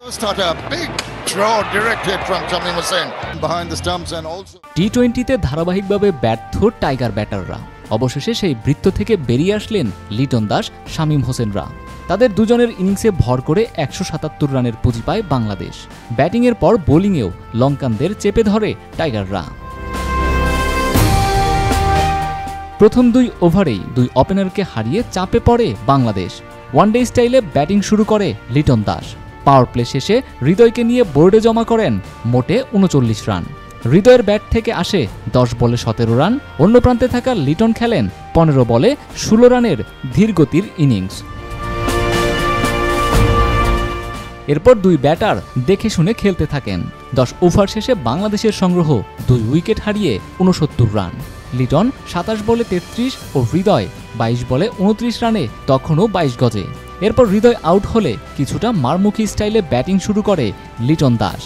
Start a big draw directed from Shamim Hossain behind the stumps and also টি-20-তে ধারাবাহিকভাবে ব্যর্থ tiger ব্যাটাররা অবশেষে সেই বৃত্ত থেকে বেরিয়ে আসলেন লিটন দাস, শামীম হোসেনরা। তাদের দুজনের ইনিংসে ভর করে ১৭৭ রানের পুঁজি পায় বাংলাদেশ। ব্যাটিংয়ের পর বোলিংয়েও লঙ্কানদের চেপে ধরে টাইগাররা। প্রথম ২ ওভারেই ২ ওপেনারকে হারিয়ে চাপে পড়ে বাংলাদেশ। ওয়ানডে স্টাইলে ব্যাটিং শুরু করে লিটন দাস। পাওয়ার প্লে শেষে হৃদয়কে নিয়ে বোর্ডে জমা করেন মোটে ৩৯ রান। হৃদয়ের ব্যাট থেকে আসে ১০ বলে ১৭ রান। অন্য প্রান্তে থাকা লিটন খেলেন ১৫ বলে ১৬ রানের ধীরগতির ইনিংস। এরপর ২ ব্যাটার দেখে শুনে খেলতে থাকেন। ১০ ওভার শেষে বাংলাদেশের সংগ্রহ ২ উইকেট হারিয়ে ৬৯ রান। লিটন ২৭ বলে ৩৩ ও হৃদয় ২২ বলে ২৯ রানে, তখনও ২২ গজে। এরপর হৃদয় আউট হলে কিছুটা মারমুখী স্টাইলে ব্যাটিং শুরু করে লিটন দাস।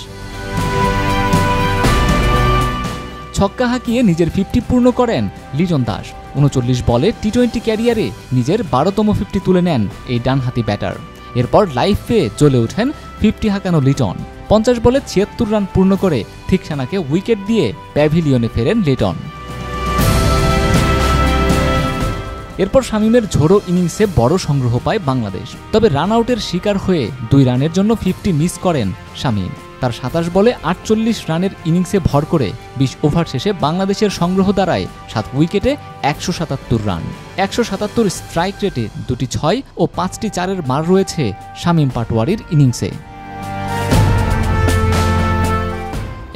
ছক্কা হাঁকিয়ে নিজের 50 পূর্ণ করেন লিটন দাস। ৩৯ বলে টি-20 ক্যারিয়ারে নিজের ১২তম 50 তুলে নেন এই ডানহাতি ব্যাটার। এরপর লাইফ পেয়ে জ্বলে ওঠেন 50 হাঁকানো লিটন। ৫০ বলে ৭৬ রান পূর্ণ করে থিকসানাকে উইকেট দিয়ে প্যাভিলিয়নে ফেরেন লিটন। এরপর শামীমের ঝোড়ো ইনিংসে বড় সংগ্রহ পায় বাংলাদেশ। তবে রান আউটের শিকার হয়ে ২ রানের জন্য 50 মিস করেন শামীম। তার ২৭ বলে ৪৮ রানের ইনিংসে ভর করে ২০ ওভার শেষে বাংলাদেশের সংগ্রহ দাঁড়ায় ৭ উইকেটে ১৭৭ রান। ১৭৭ স্ট্রাইক রেটে ২টি ৬ ও ৫টি ৪-এর মার রয়েছে শামীম পাটোয়ারির ইনিংসে।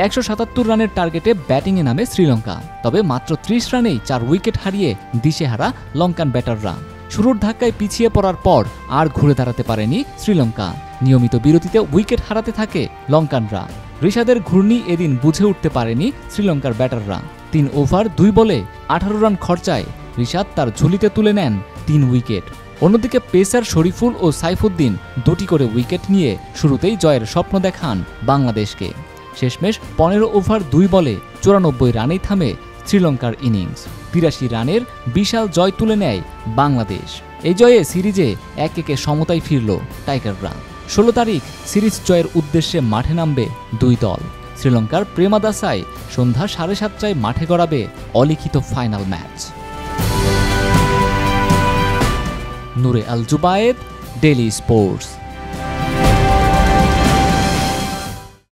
১৭৭ রানের টার্গেটে ব্যাটিংয়ে নামে শ্রীলঙ্কা। তবে মাত্র ৩০ রানেই ৪ উইকেট হারিয়ে দিশেহারা লঙ্কান ব্যাটাররা। শুরুর ধাক্কায় পিছিয়ে পড়ার পর আর ঘুরে দাঁড়াতে পারেনি শ্রীলঙ্কা। নিয়মিত বিরতিতে উইকেট হারাতে থাকে লঙ্কানরা। ঋষাদের ঘূর্ণি এদিন বুঝে উঠতে পারেনি শ্রীলঙ্কার ব্যাটাররা। ৩ ওভার ২ বলে ১৮ রান খরচায় ঋষাদ তার ঝুলিতে তুলে নেন ৩ উইকেট। অন্যদিকে পেসার শরীফুল ও সাইফুদ্দিন ২টি করে উইকেট নিয়ে শুরুতেই জয়ের স্বপ্ন দেখান বাংলাদেশকে। শেষমেশ ১৫ ওভার ২ বলে ৯৪ রানেই থামে শ্রীলঙ্কার ইনিংস। ৮৩ রানের বিশাল জয় তুলে নেয় বাংলাদেশ। এই জয়ে সিরিজে ১-১ সমতায় ফিরল টাইগাররা। ১৬ তারিখ সিরিজ জয়ের উদ্দেশ্যে মাঠে নামবে ২ দল। শ্রীলঙ্কার প্রেমাদাসায় সন্ধ্যা ৭:৩০টায় মাঠে গড়াবে অলিখিত ফাইনাল ম্যাচ। নূরে আল জুবায়েদ, ডেইলি স্পোর্টস।